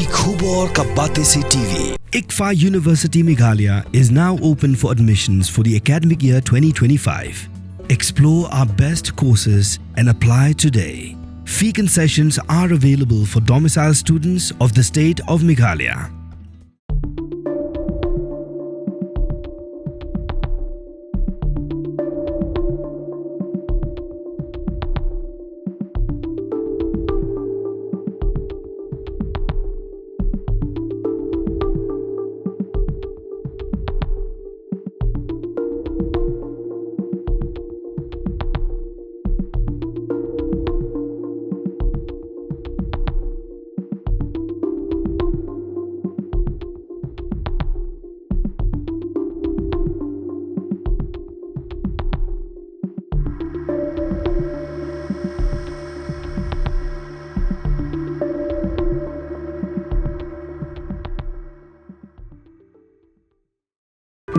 Ki Khubor Ka Bate Se TV. ICFA University Meghalaya is now open for admissions for the academic year 2025. Explore our best courses and apply today. Fee concessions are available for domicile students of the state of Meghalaya.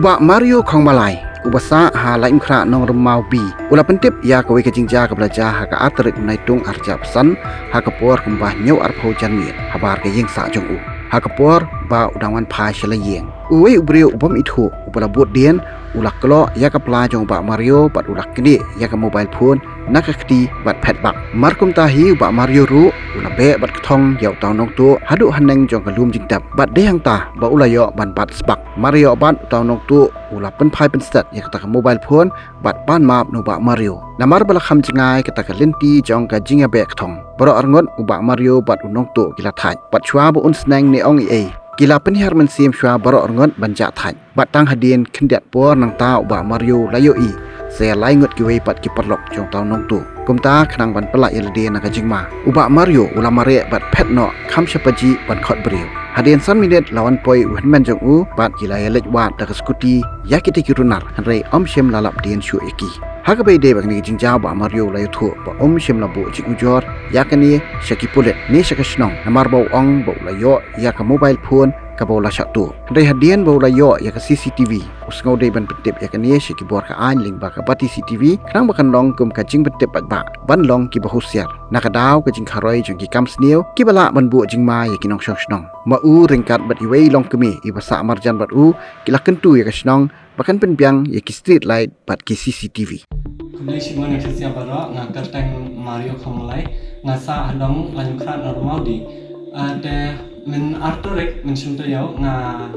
Ubak Mario Khong Malai ubasa ha laim khra nong remau bi ula pentip ya kawe kejingja ka belajar ha ka atrik naitung arja pesan ha ka por kembah nyau arpho janmir habar ke yeng sa jong u ha ka por ba udangan phai shala yeng uwe ubrio ubam ithu ubala bot dien ulak kelo ya ka pla jong ba Mario bat ulak kini ya ka mobile phone nak khti bat phet bak markum tahi ba Mario ru ula be bat thong yau taw nong tu hadu haneng jong ka lum jingtap bat de hang ta ba ula yo ban bat sbak Mario bat taw nong tu ula pen phai pen stat ya ka mobile phone bat ban map no ba Mario namar bala kham jingai ka ka lenti jong ka jinga be thong bro arngot uba Mario bat unong tu kila thaj bat chwa bu un snang ne ong e kila penhar men sim shwa baro orngot banja thaj bat tang hadien khendiat por nang ta uba Mario layo i se lai ngot ki wei pat ki parlok jong taw nong tu kumta khnang ban pala yelde na ka jingma uba Mario ula mare bat phet no kham shapaji ban khot brio hadien san minute lawan poi wen man jong u bat kila yelej wat da skuti yakite ki runar hanrei om shem lalap dien shu eki hakabai de bang ni jingja ba Mario layo thu ba om shem labu ji ujor yakani shaki pulet ni shakashnong namar bau ong bau layo ya ka mobile phone ka bau la shatu dei hadien bau layo ya ka CCTV usngau de ban petip yakani shaki bor ka an ling ba ka bati CCTV khrang ba kan long kum ka jing petip ba ban long ki ba husiar nakadaw ka jing kharoi jong ki kam sneu ki bala ban bu jing ma ya ki nong shnong ma u ringkat bat iwei long kemi ibasa marjan bat u kilaken tu ya ka shnong bahkan penbiang ya ki street light bat ki CCTV Kemudian semua yang tersiap baru ngakar tang Mario Khong Malai ngasa hadong lanjut kerat normal di ada men artorik men sunto yau nga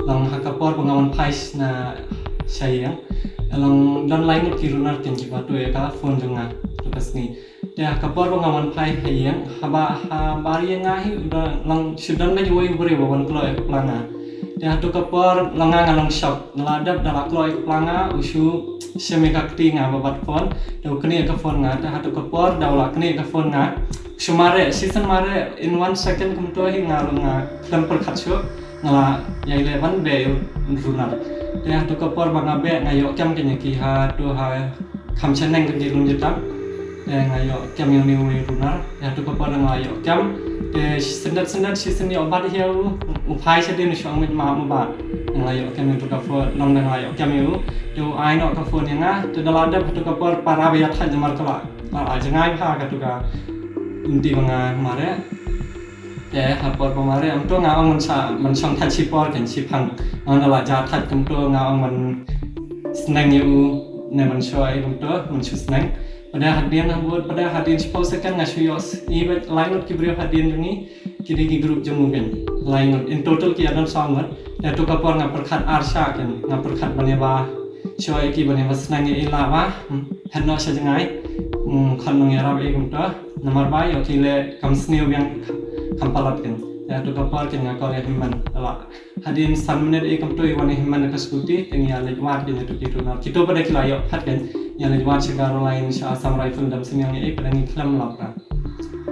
long hakapor pengawan pais na sayang long don lain ki runar tin ki batu ya ka phone jonga lepas ni dia hakapor pengawan pais hayang haba bari ngahi udah long sudan na juai beri bawan klo ya planga dia tu kapor langa ngalong shop ngeladap dalak klo ya planga usu semekakti nga babat phone daw kini ka phone nga ta hatu kapor daw la kini ka phone nga shumare season mare in 1 second kumto hi nga nga tempel khacho ngala yai levan be runar te hatu kapor banga be ngayo kyam kenya ki ha tu ha kham chaneng ke lun jitam te ngayo kyam yang ni runar te hatu kapor ngayo kyam te sendat season ni obat hiu upai sedin syang mit ma ba ngayo kyam tu kapor long ngayo kyam yu tu ai no ka phone nga tu dalada hatu kapor para be thaj mar kala la jangai ha ka tu ka inti mga mare ya hapor pamare am to ngaong man sang thaj sipor kan sipang ang dala ja thaj kum to ngaong man snang yu ne man shoi kum to man chu snang pada hadian hambut pada hadian suppose kan ngasuyos ibet lainut ki brio hadian ni kini ki group jamu ben lainut in total ki adon sangat ya to kapor nga perkhat arsha kan nga perkhat baneba shoi ki baneba snang ye ilawa hanno sa jangai khan nong yarab e kum to namar bai okay le kam sneu yang kampalat kan ya tu kapal kan ngakor ya himman ala hadin san menit e kam to iwan himman ka skuti teng ya le wat din tu kitu na kito pada kilayo hat kan ya le wat segar lain sha asam rifle dam semyang e pada ni klam lapra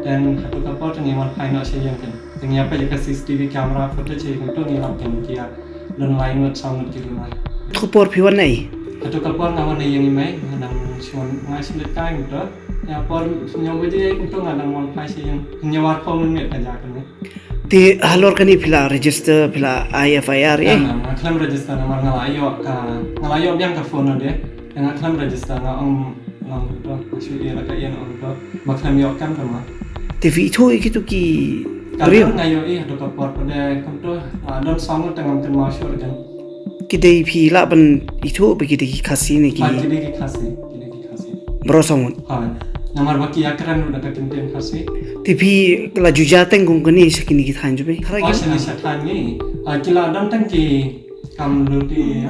dan hatu kapal teng iwan final se yang kan teng ya pa ka CCTV camera footage e kam to ni lap kan kia don lain wat sound kitu na Khupor phiwan nei hatu kapal ngawan yang imai nang suan ngai sim det kai to ya por nyong biji untuk ngadang mon pai sih yang nyawar ko mun met kanja kan ti halor kani phila register phila IFIR na klam register na mar ngalayo yang ka phone de dengan klam register na lang to asu ia la ka ien on to maklam yo kam kama te vi thoi ki tu ki Kadang ngayo do kapor pada kanto don song tengam kan masyur kan. Kidai pila ban itu begitu kasih ni ki. Kini kasih. Berosong. Namar baki akran udah kekentin kasih. Tapi kalau jujateng kung kini sekini kita hanjur be. Oh sini satan ni. Kila adam tangki kam luti.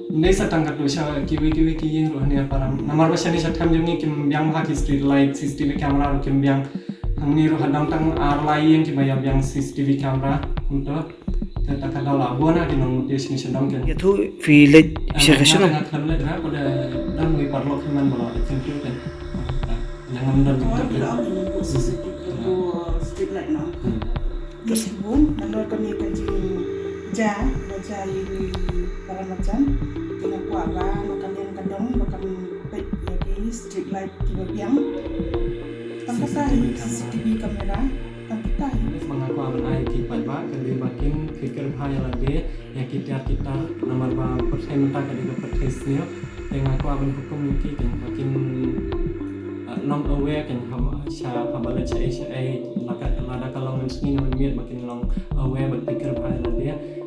Ini satang katu sya kiwi yang rohani aparam. Namar basi ni satam jungi kim biang haki street light CCTV camera ro kim biang hangni ro hadang tang lain kim bayam biang CCTV camera untuk tak ada lah bona di nong des ni sedang kan. Itu village bisa kesana. Nak kan leh pada dan we parlo kiman bala itu kan. Jangan dan street light no. Terus pun menurut kami kaji baca ini para macam dengan kuara makan yang kadang makan pet lagi street light tiba biang tanpa CCTV kamera tanpa tahu mengaku aman ai kipat ba kali makin fikir bahaya lagi ya kita nomor ba persen tak ada pertesnya yang aku aman hukum ini kan makin long aware kan habala ai lada kalau mensini namanya makin long aware berpikir bahaya lagi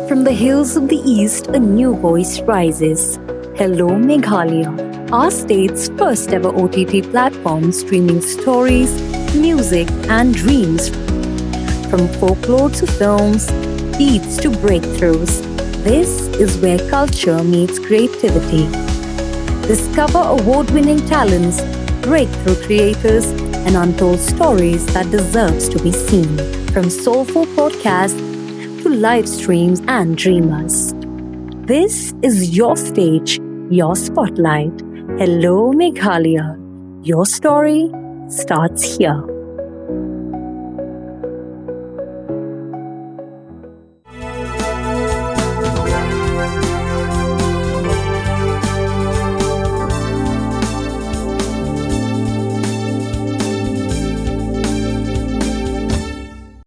From the hills of the east, a new voice rises. Hello Meghalaya, our state's first ever OTT platform streaming stories, music and dreams. From folklore to films, beats to breakthroughs, this is where culture meets creativity. Discover award-winning talents, breakthrough creators, and untold stories that deserves to be seen. From soulful podcasts to live streams and dreamers. This is your stage, your spotlight. Hello Meghalaya. Your story starts here.